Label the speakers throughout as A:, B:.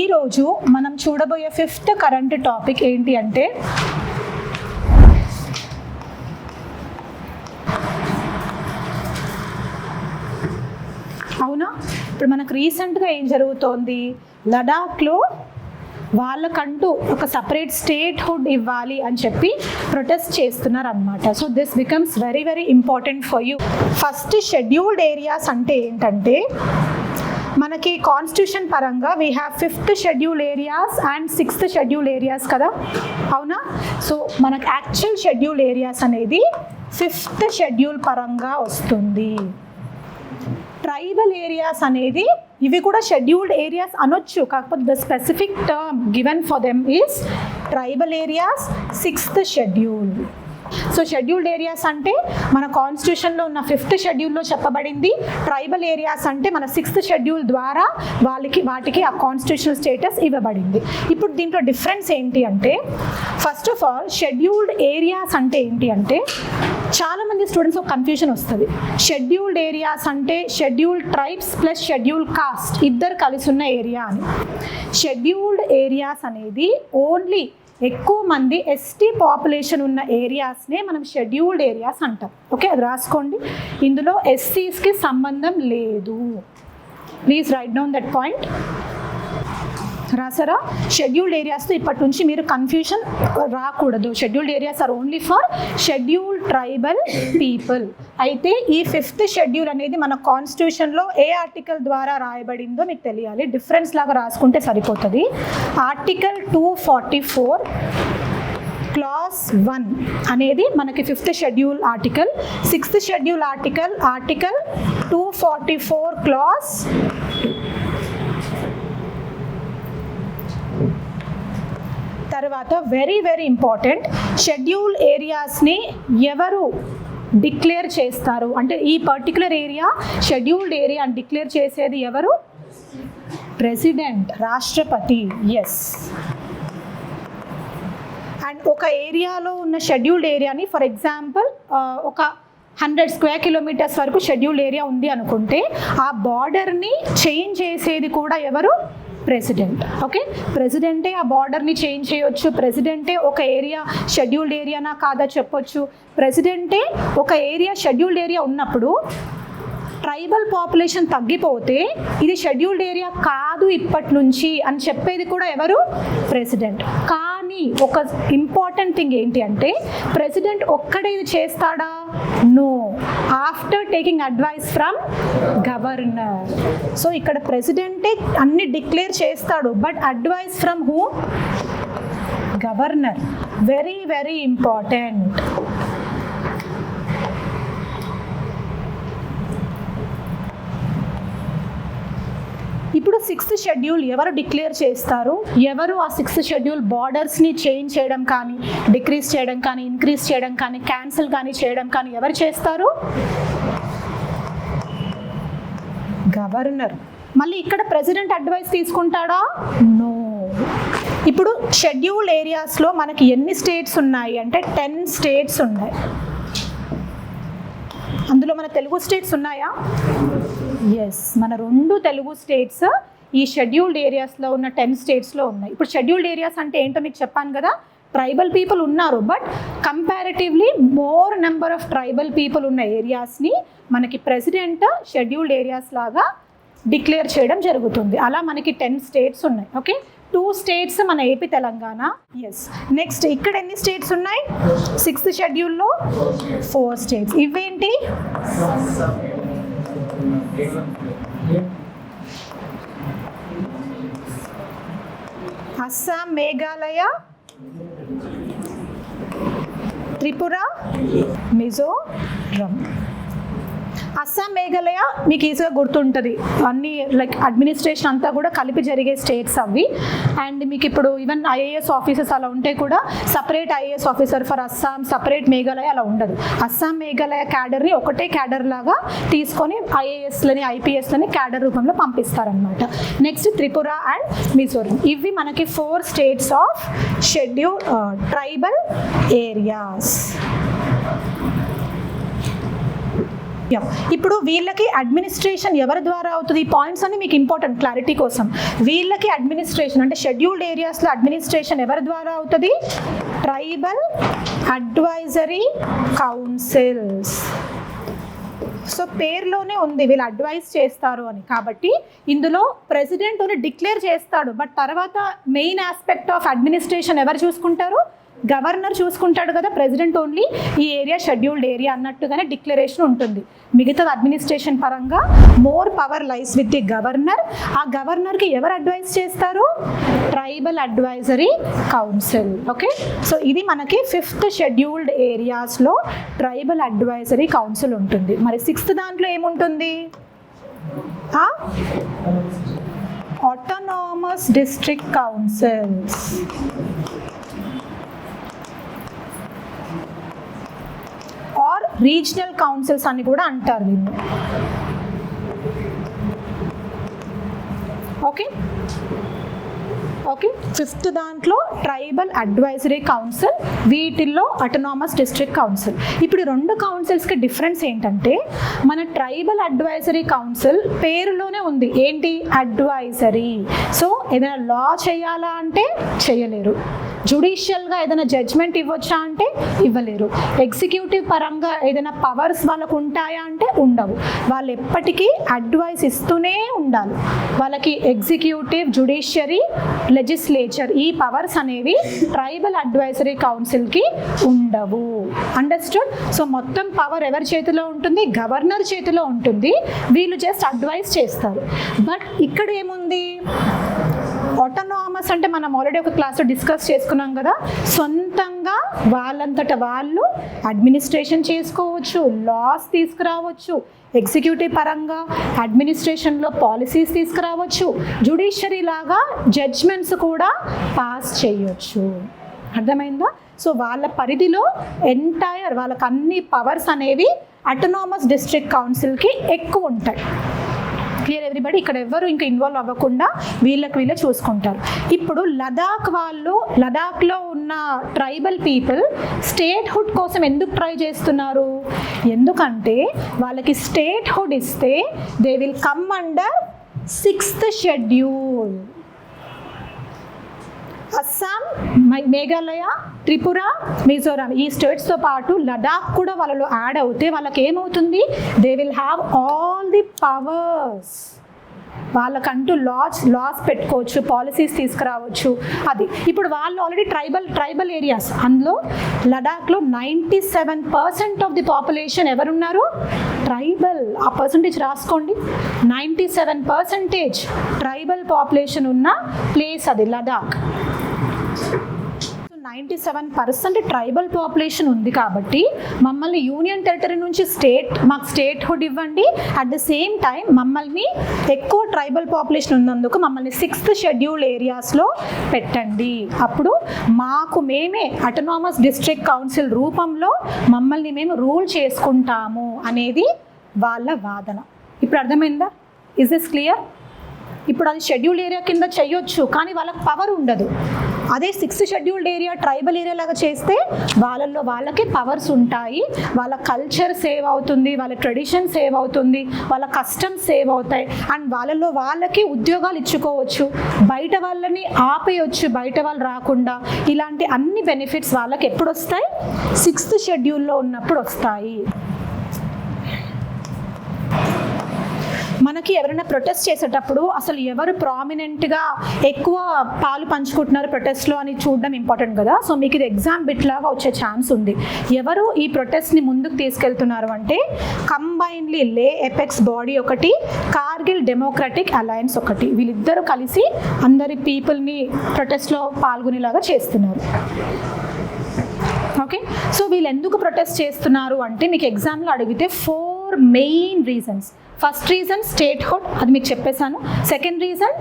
A: ఈరోజు మనం చూడబోయే 5th కరెంట్ టాపిక్ ఏంటి అంటే అవునా, ఇప్పుడు మనకు రీసెంట్గా ఏం జరుగుతోంది, లడాఖ్లో వాళ్ళకంటూ ఒక సపరేట్ స్టేట్హుడ్ ఇవ్వాలి అని చెప్పి ప్రొటెస్ట్ చేస్తున్నారు అనమాట. So this becomes very very important for you. First scheduled areas అంటే ఏంటంటే, మనకి కాన్స్టిట్యూషన్ పరంగా we have 5th schedule areas and 6th schedule areas కదా, అవునా? సో మనకు యాక్చువల్ షెడ్యూల్ ఏరియాస్ అనేది 5th షెడ్యూల్ పరంగా వస్తుంది. ట్రైబల్ ఏరియాస్ అనేది ఇవి కూడా షెడ్యూల్డ్ ఏరియాస్ అనొచ్చు, కాకపోతే the specific term given for them is tribal areas 6th schedule. So scheduled areas అంటే మన కాన్స్టిట్యూషన్లో ఉన్న 5th షెడ్యూల్లో చెప్పబడింది, ట్రైబల్ ఏరియాస్ అంటే మన 6th షెడ్యూల్ ద్వారా వాటికి ఆ కాన్స్టిట్యూషనల్ స్టేటస్ ఇవ్వబడింది. ఇప్పుడు దీంట్లో డిఫరెన్స్ ఏంటి అంటే, first of all scheduled areas అంటే ఏంటి అంటే, చాలామంది స్టూడెంట్స్ ఒక కన్ఫ్యూజన్ వస్తుంది. షెడ్యూల్డ్ ఏరియాస్ అంటే scheduled tribes plus scheduled cost ఇద్దరు కలిసి ఉన్న ఏరియా అని. షెడ్యూల్డ్ ఏరియాస్ అనేది ఓన్లీ ఎక్కువ మంది ఎస్టీ పాపులేషన్ ఉన్న ఏరియాస్నే మనం షెడ్యూల్డ్ ఏరియాస్ అంటాం. ఓకే, అది రాసుకోండి. ఇందులో ఎస్సీస్కి సంబంధం లేదు. Please write down that point. రాసారా? షెడ్యూల్డ్ ఏరియాస్తో ఇప్పటి నుంచి మీరు కన్ఫ్యూషన్ రాకూడదు. Scheduled areas are only for scheduled tribal people. అయితే ఈ 5th షెడ్యూల్ అనేది మన కాన్స్టిట్యూషన్లో ఏ ఆర్టికల్ ద్వారా రాయబడిందో మీకు తెలియాలి. డిఫరెన్స్ లాగా రాసుకుంటే సరిపోతుంది. ఆర్టికల్ 244 క్లాస్ 1 అనేది మనకి 5th schedule article. 6th schedule article 244 class 2. తర్వాత వెరీ వెరీ ఇంపార్టెంట్, షెడ్యూల్ ఏరియాస్ని ఎవరు డిక్లేర్ చేస్తారు అంటే, ఈ పర్టికులర్ ఏరియా షెడ్యూల్డ్ ఏరియా అని డిక్లేర్ చేసేది ఎవరు? ప్రెసిడెంట్, రాష్ట్రపతి. ఎస్. అండ్ ఒక ఏరియాలో ఉన్న షెడ్యూల్డ్ ఏరియాని, ఫర్ ఎగ్జాంపుల్ ఒక 100 స్క్వేర్ కిలోమీటర్స్ వరకు షెడ్యూల్డ్ ఏరియా ఉంది అనుకుంటే, ఆ బార్డర్ని చేంజ్ చేసేది కూడా ఎవరు? ప్రెసిడెంట్. ఓకే, ప్రెసిడెంటే ఆ బార్డర్ని చేంజ్ చేయొచ్చు. ప్రెసిడెంటే ఒక ఏరియా షెడ్యూల్డ్ ఏరియానా కాదా చెప్పొచ్చు. ప్రెసిడెంటే ఒక ఏరియా షెడ్యూల్డ్ ఏరియా ఉన్నప్పుడు ట్రైబల్ పాపులేషన్ తగ్గిపోతే ఇది షెడ్యూల్డ్ ఏరియా కాదు ఇప్పటి నుంచి అని చెప్పేది కూడా ఎవరు? ప్రెసిడెంట్. కానీ ఒక ఇంపార్టెంట్ థింగ్ ఏంటి అంటే, ప్రెసిడెంట్ ఒక్కడే ఇది చేస్తాడా? No, after taking advice from governor. So ఇక్కడ ప్రెసిడెంటే అన్ని డిక్లేర్ చేస్తాడు, but advice from who? Governor. Very very important. ఇప్పుడు 6th షెడ్యూల్ ఎవరు డిక్లేర్ చేస్తారు? ఎవరు ఆ 6th షెడ్యూల్ బార్డర్స్ని చేంజ్ చేయడం కానీ, డిక్రీజ్ చేయడం కానీ, ఇంక్రీజ్ చేయడం కానీ, క్యాన్సిల్ కానీ చేయడం కానీ ఎవరు చేస్తారు? గవర్నర్. మళ్ళీ ఇక్కడ ప్రెసిడెంట్ అడ్వైస్ తీసుకుంటాడా? నో. ఇప్పుడు షెడ్యూల్ ఏరియాస్లో మనకి ఎన్ని స్టేట్స్ ఉన్నాయి అంటే 10 స్టేట్స్ ఉన్నాయి. అందులో మన తెలుగు స్టేట్స్ ఉన్నాయా? ఎస్, మన 2 తెలుగు స్టేట్స్ ఈ షెడ్యూల్డ్ ఏరియాస్లో ఉన్న 10 స్టేట్స్లో ఉన్నాయి. ఇప్పుడు షెడ్యూల్డ్ ఏరియాస్ అంటే ఏంటో మీకు చెప్పాను కదా, ట్రైబల్ పీపుల్ ఉన్నారు, but comparatively more number of tribal people ఉన్న ఏరియాస్ని మనకి ప్రెసిడెంట్ షెడ్యూల్డ్ ఏరియాస్ లాగా డిక్లేర్ చేయడం జరుగుతుంది. అలా మనకి 10 స్టేట్స్ ఉన్నాయి. ఓకే, 2 స్టేట్స్ మన ఏపీ తెలంగాణ. ఎస్. నెక్స్ట్ ఇక్కడ ఎన్ని స్టేట్స్ ఉన్నాయి? 6th షెడ్యూల్లో 4 స్టేట్స్. ఇవేంటి? అస్సాం, మేఘాలయ, త్రిపుర, మిజోరం. అస్సాం, మేఘాలయ మీకు ఈజీగా గుర్తుంటుంది. అన్ని లైక్ అడ్మినిస్ట్రేషన్ అంతా కూడా కలిపి జరిగే స్టేట్స్ అవి. అండ్ మీకు ఇప్పుడు ఈవెన్ ఐఏఎస్ ఆఫీసర్స్ అలా ఉంటే కూడా separate IAS officer for Assam, separate Meghalaya అలా ఉండదు. అస్సాం, మేఘాలయ క్యాడర్ని ఒకటే క్యాడర్ లాగా తీసుకొని ఐఏఎస్లని, ఐపీఎస్లని క్యాడర్ రూపంలో పంపిస్తారనమాట. Next Tripura and Mizoram. ఇవి మనకి 4 states of schedule tribal areas. ఇప్పుడు వీళ్ళకి అడ్మినిస్ట్రేషన్ ఎవరి ద్వారా అవుతుంది? ఈ పాయింట్స్ అన్ని మీకు ఇంపార్టెంట్ క్లారిటీ కోసం. వీళ్ళకి అడ్మినిస్ట్రేషన్ అంటే షెడ్యూల్డ్ ఏరియాస్లో అడ్మినిస్ట్రేషన్ ఎవరి ద్వారా అవుతుంది? Tribal advisory councils. సో పేరులోనే ఉంది వీళ్ళు అడ్వైజ్ చేస్తారు అని, కాబట్టి ఇందులో ప్రెసిడెంట్ డిక్లేర్ చేస్తాడు, బట్ తర్వాత మెయిన్ ఆస్పెక్ట్ ఆఫ్ అడ్మినిస్ట్రేషన్ ఎవరు చూసుకుంటారు? గవర్నర్ చూసుకుంటాడు కదా. ప్రెసిడెంట్ ఓన్లీ ఈ ఏరియా షెడ్యూల్డ్ ఏరియా అన్నట్టుగానే డిక్లరేషన్ ఉంటుంది. మిగతా అడ్మినిస్ట్రేషన్ పరంగా more power lies with the governor. ఆ గవర్నర్కి ఎవరు అడ్వైజ్ చేస్తారు? Tribal advisory council. Okay, so ఇది మనకి 5th షెడ్యూల్డ్ ఏరియాస్లో ట్రైబల్ అడ్వైజరీ కౌన్సిల్ ఉంటుంది. మరి 6th దాంట్లో ఏముంటుంది? Autonomous district councils. Or regional councils అని కూడా అంటారు దీన్ని. ఓకే ఓకే, 5th దాంట్లో ట్రైబల్ అడ్వైజరీ కౌన్సిల్, వీటిల్లో ఆటోనామస్ డిస్ట్రిక్ట్ కౌన్సిల్. ఇప్పుడు 2 కౌన్సిల్స్కి డిఫరెన్స్ ఏంటంటే, మన ట్రైబల్ అడ్వైజరీ కౌన్సిల్ పేరులోనే ఉంది ఏంటి? అడ్వైజరీ. సో ఏదైనా లా చేయాలా అంటే చేయలేరు, జుడిషియల్గా ఏదైనా జడ్జ్మెంట్ ఇవ్వచ్చా అంటే ఇవ్వలేరు, ఎగ్జిక్యూటివ్ పరంగా ఏదైనా పవర్స్ వాళ్ళకు ఉంటాయా అంటే ఉండవు. వాళ్ళు ఎప్పటికీ అడ్వైస్ ఇస్తూనే ఉండాలి. వాళ్ళకి ఎగ్జిక్యూటివ్, జుడిషియరీ, లెజిస్లేచర్ ఈ పవర్స్ అనేవి ట్రైబల్ అడ్వైజరీ కౌన్సిల్కి ఉండవు. అండర్స్టూడ్? సో మొత్తం పవర్ ఎవరి చేతిలో ఉంటుంది? గవర్నర్ చేతిలో ఉంటుంది. వీళ్ళు జస్ట్ అడ్వైస్ చేస్తారు. బట్ ఇక్కడ ఏముంది? ఆటోనామస్ అంటే మనం ఆల్రెడీ ఒక క్లాస్లో డిస్కస్ చేసుకున్నాం కదా, సొంతంగా వాళ్ళంతట వాళ్ళు అడ్మినిస్ట్రేషన్ చేసుకోవచ్చు, లాస్ తీసుకురావచ్చు, ఎగ్జిక్యూటివ్ పరంగా అడ్మినిస్ట్రేషన్లో పాలసీస్ తీసుకురావచ్చు, జ్యుడిషియరీ లాగా జడ్జ్మెంట్స్ కూడా పాస్ చేయొచ్చు. అర్థమైందా? సో వాళ్ళ పరిధిలో ఎంటైర్ వాళ్ళకి అన్ని పవర్స్ అనేవి ఆటోనామస్ డిస్ట్రిక్ట్ కౌన్సిల్కి ఎక్కువ ఉంటాయి. Clear everybody? ఇక్కడ ఎవరు ఇంకా ఇన్వాల్వ్ అవ్వకుండా వీళ్ళే చూసుకుంటారు. ఇప్పుడు లదాఖ్లో ఉన్న ట్రైబల్ పీపుల్ స్టేట్హుడ్ కోసం ఎందుకు ట్రై చేస్తున్నారు? ఎందుకంటే వాళ్ళకి స్టేట్హుడ్ ఇస్తే they will come under 6th schedule. Assam, Meghalaya, Tripura, Mizoram ఈ స్టేట్స్తో పాటు లదాఖ్ కూడా వాళ్ళలో యాడ్ అవుతే వాళ్ళకి ఏమవుతుంది? They will have all the powers. వాళ్ళకంటూ లాస్ పెట్టుకోవచ్చు, పాలసీస్ తీసుకురావచ్చు. అది ఇప్పుడు వాళ్ళు ఆల్రెడీ ట్రైబల్ ఏరియాస్, అందులో లదాఖ్లో 97% ఆఫ్ ది పాపులేషన్ ఎవరున్నారు? ట్రైబల్. ఆ పర్సంటేజ్ రాసుకోండి. 97% ట్రైబల్ పాపులేషన్ ఉన్న ప్లేస్ అది లదాఖ్. 97% ట్రైబల్ పాపులేషన్ ఉంది కాబట్టి మమ్మల్ని యూనియన్ టెరిటరీ నుంచి మాకు స్టేట్హుడ్ ఇవ్వండి. అట్ ద సేమ్ టైం మమ్మల్ని ఎక్కువ ట్రైబల్ పాపులేషన్ ఉన్నందుకు మమ్మల్ని 6th షెడ్యూల్ ఏరియాస్లో పెట్టండి. అప్పుడు మేమే ఆటోనామస్ డిస్ట్రిక్ట్ కౌన్సిల్ రూపంలో మమ్మల్ని మేము రూల్ చేసుకుంటాము అనేది వాళ్ళ వాదన. ఇప్పుడు అర్థమైందా? Is this clear? ఇప్పుడు అది షెడ్యూల్డ్ ఏరియా కింద చేయొచ్చు, కానీ వాళ్ళకి పవర్ ఉండదు. అదే 6th scheduled area tribal area లాగా చేస్తే వాళ్ళకి పవర్స్ ఉంటాయి. వాళ్ళ కల్చర్ సేవ్ అవుతుంది, వాళ్ళ ట్రెడిషన్ సేవ్ అవుతుంది, వాళ్ళ కస్టమ్స్ సేవ్ అవుతాయి. అండ్ వాళ్ళకి ఉద్యోగాలు ఇచ్చుకోవచ్చు, బయట వాళ్ళని ఆపేయచ్చు, బయట వాళ్ళు రాకుండా. ఇలాంటి అన్ని బెనిఫిట్స్ వాళ్ళకి ఎప్పుడు వస్తాయి? 6th షెడ్యూల్లో ఉన్నప్పుడు వస్తాయి. మనకి ఎవరైనా ప్రొటెస్ట్ చేసేటప్పుడు అసలు ఎవరు ప్రామినెంట్గా ఎక్కువ పాలు పంచుకుంటున్నారు ప్రొటెస్ట్లో అని చూడడం ఇంపార్టెంట్ కదా. సో మీకు ఇది ఎగ్జామ్ బిట్ లాగా వచ్చే ఛాన్స్ ఉంది. ఎవరు ఈ ప్రొటెస్ట్ని ముందుకు తీసుకెళ్తున్నారు అంటే కంబైన్లీ లే ఎపెక్స్ బాడీ ఒకటి, కార్గిల్ డెమోక్రటిక్ అలయన్స్ ఒకటి. వీళ్ళిద్దరూ కలిసి అందరి పీపుల్ని ప్రొటెస్ట్లో పాల్గొనేలాగా చేస్తున్నారు. ఓకే, సో వీళ్ళు ఎందుకు ప్రొటెస్ట్ చేస్తున్నారు అంటే మీకు ఎగ్జామ్లో అడిగితే 4 main reasons. First reason statehood, అది మీకు చెప్పేశాను. Second reason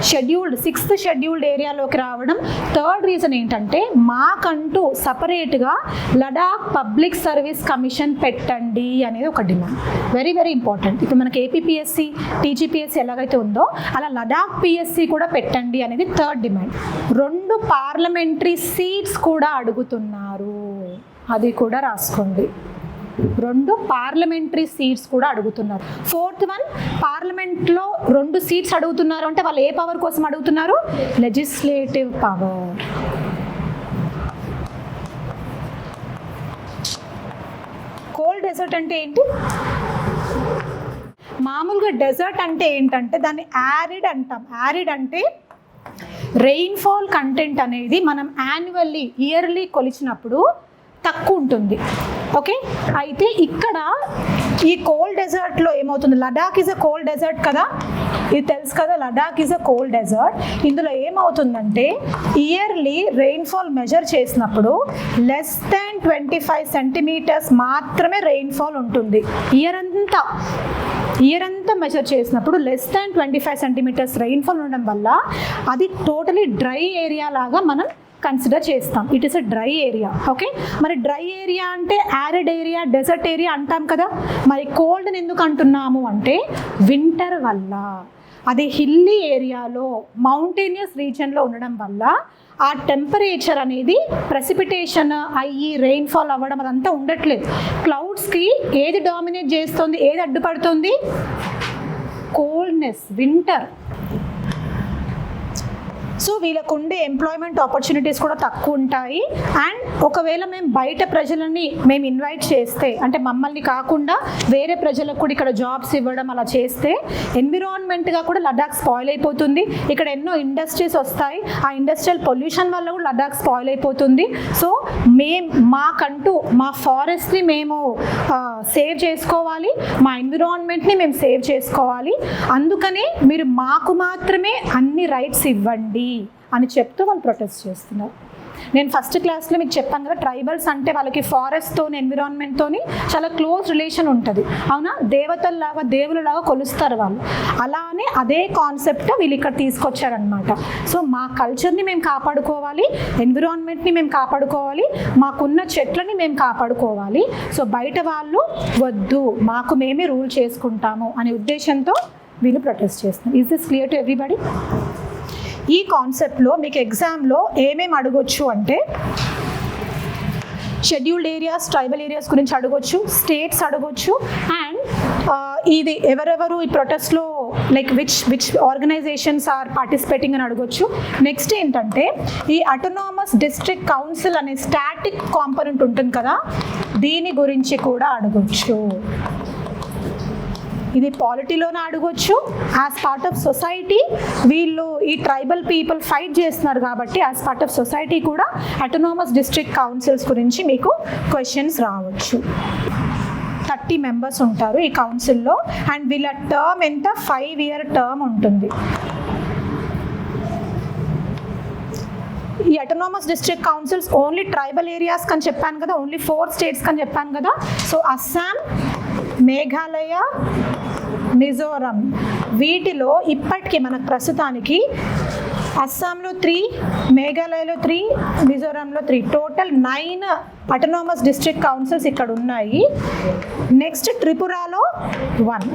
A: scheduled 6th scheduled ఏరియాలోకి రావడం. థర్డ్ రీజన్ ఏంటంటే మాకంటూ సపరేట్గా లడాక్ పబ్లిక్ సర్వీస్ కమిషన్ పెట్టండి అనేది ఒక డిమాండ్. Very very important. ఇప్పుడు మనకి ఏపీపీఎస్సీ, టీజీపీఎస్సీ ఎలాగైతే ఉందో అలా లడాక్ పిఎస్సీ కూడా పెట్టండి అనేది థర్డ్ డిమాండ్. 2 పార్లమెంటరీ సీట్స్ కూడా అడుగుతున్నారు, అది కూడా రాసుకోండి. 2 పార్లమెంటరీ సీట్స్ కూడా అడుగుతున్నారు. 4th వన్, పార్లమెంట్లో 2 సీట్స్ అడుగుతున్నారు అంటే వాళ్ళు ఏ పవర్ కోసం అడుగుతున్నారు? Legislative power. కోల్డ్ డెజర్ట్ అంటే ఏంటి? మామూలుగా డెజర్ట్ అంటే ఏంటంటే దాన్ని యారిడ్ అంటాం. యారిడ్ అంటే రెయిన్ఫాల్ కంటెంట్ అనేది మనం యాన్యువల్లీ ఇయర్లీ కొలిచినప్పుడు తక్కువ ఉంటుంది. ఓకే, అయితే ఇక్కడ ఈ కోల్డ్ డెజర్ట్లో ఏమవుతుంది, Ladakh is a cold desert కదా, ఇది తెలుసు కదా, Ladakh is a cold desert. ఇందులో ఏమవుతుందంటే ఇయర్లీ రెయిన్ఫాల్ మెజర్ చేసినప్పుడు లెస్ దాన్ 25 సెంటీమీటర్స్ మాత్రమే రెయిన్ఫాల్ ఉంటుంది. ఇయర్ అంతా మెజర్ చేసినప్పుడు లెస్ దాన్ 25 సెంటీమీటర్స్ రెయిన్ఫాల్ ఉండడం వల్ల అది టోటలీ డ్రై ఏరియా లాగా మనం కన్సిడర్ చేస్తాం. It is a dry area. Okay, మరి డ్రై ఏరియా అంటే యారిడ్ ఏరియా, డెజర్ట్ ఏరియా అంటాం కదా. మరి కోల్డ్ని ఎందుకు అంటున్నాము అంటే వింటర్ వల్ల, అది హిల్లీ ఏరియాలో మౌంటేనియస్ రీజన్లో ఉండడం వల్ల ఆ టెంపరేచర్ అనేది ప్రెసిపిటేషన్ అయ్యి రెయిన్ఫాల్ అవ్వడం అదంతా ఉండట్లేదు. క్లౌడ్స్కి ఏది డామినేట్ చేస్తుంది, ఏది అడ్డుపడుతుంది? Coldness, winter. సో వీళ్ళకు ఉండే ఎంప్లాయ్మెంట్ ఆపర్చునిటీస్ కూడా తక్కువ ఉంటాయి. అండ్ ఒకవేళ మేము బయట ప్రజలని మేము ఇన్వైట్ చేస్తే, అంటే మమ్మల్ని కాకుండా వేరే ప్రజలకు కూడా ఇక్కడ జాబ్స్ ఇవ్వడం అలా చేస్తే ఎన్విరాన్మెంట్గా కూడా లడాక్ స్పాయిల్ అయిపోతుంది. ఇక్కడ ఎన్నో ఇండస్ట్రీస్ వస్తాయి, ఆ ఇండస్ట్రియల్ పొల్యూషన్ వల్ల కూడా లడాక్ స్పాయిల్ అయిపోతుంది. సో మాకంటూ మా ఫారెస్ట్ని మేము సేవ్ చేసుకోవాలి, మా ఎన్విరాన్మెంట్ని మేము సేవ్ చేసుకోవాలి. అందుకనే మీరు మాకు మాత్రమే అన్ని రైట్స్ ఇవ్వండి అని చెప్తూ వాళ్ళు ప్రొటెస్ట్ చేస్తున్నారు. నేను ఫస్ట్ క్లాస్లో మీకు చెప్పాను కదా, ట్రైబల్స్ అంటే వాళ్ళకి ఫారెస్ట్తో ఎన్విరాన్మెంట్తో చాలా క్లోజ్ రిలేషన్ ఉంటుంది. అవునా, దేవతల్లాగా దేవులలాగా కొలుస్తారు వాళ్ళు. అలానే అదే కాన్సెప్ట్ వీళ్ళు ఇక్కడ తీసుకొచ్చారనమాట. సో మా కల్చర్ని మేము కాపాడుకోవాలి, ఎన్విరాన్మెంట్ని మేము కాపాడుకోవాలి, మాకున్న చెట్లని మేము కాపాడుకోవాలి. సో బయట వాళ్ళు వద్దు, మాకు మేమే రూల్ చేసుకుంటాము అనే ఉద్దేశంతో వీళ్ళు ప్రొటెస్ట్ చేస్తున్నారు. Is this clear to everybody? ఈ కాన్సెప్ట్లో మీకు ఎగ్జామ్లో ఏమేమి అడగొచ్చు అంటే షెడ్యూల్డ్ ఏరియాస్, ట్రైబల్ ఏరియాస్ గురించి అడగొచ్చు, స్టేట్స్ అడగొచ్చు, అండ్ ఇది ఎవరెవరు ఈ ప్రొటెస్ట్లో like which organisations are participating అని అడగొచ్చు. నెక్స్ట్ ఏంటంటే ఈ అటోనామస్ డిస్ట్రిక్ట్ కౌన్సిల్ అనే స్టాటిక్ కాంపోనెంట్ ఉంటుంది కదా, దీని గురించి కూడా అడగొచ్చు. ఇది పాలిటీలోనే అడగొచ్చు. యాజ్ పార్ట్ ఆఫ్ సొసైటీ వీళ్ళు ఈ ట్రైబల్ పీపుల్ ఫైట్ చేస్తున్నారు కాబట్టి యాజ్ పార్ట్ ఆఫ్ సొసైటీ కూడా అటోనామస్ డిస్ట్రిక్ట్ కౌన్సిల్స్ గురించి మీకు క్వశ్చన్స్ రావచ్చు. 30 మెంబర్స్ ఉంటారు ఈ కౌన్సిల్లో. అండ్ వీళ్ళ టర్మ్ ఎంత? 5-year టర్మ్ ఉంటుంది. ఈ autonomous district councils only tribal areas కని చెప్పాను కదా, ఓన్లీ 4 states కని చెప్పాను కదా. సో అస్సాం, మేఘాలయ, మిజోరం, వీటిలో ఇప్పటికీ మనకు ప్రస్తుతానికి అస్సాంలో 3, మేఘాలయలో 3, మిజోరంలో 3, టోటల్ 9 అటోనామస్ డిస్ట్రిక్ట్ కౌన్సిల్స్ ఇక్కడ ఉన్నాయి. నెక్స్ట్ త్రిపురలో 1.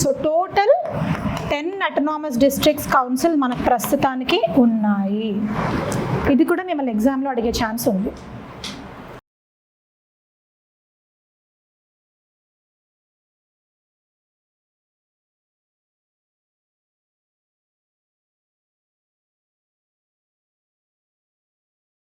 A: So total 10 autonomous districts council మనకు ప్రస్తుతానికి ఉన్నాయి. ఇది కూడా మిమ్మల్ని ఎగ్జామ్లో అడిగే ఛాన్స్ ఉంది.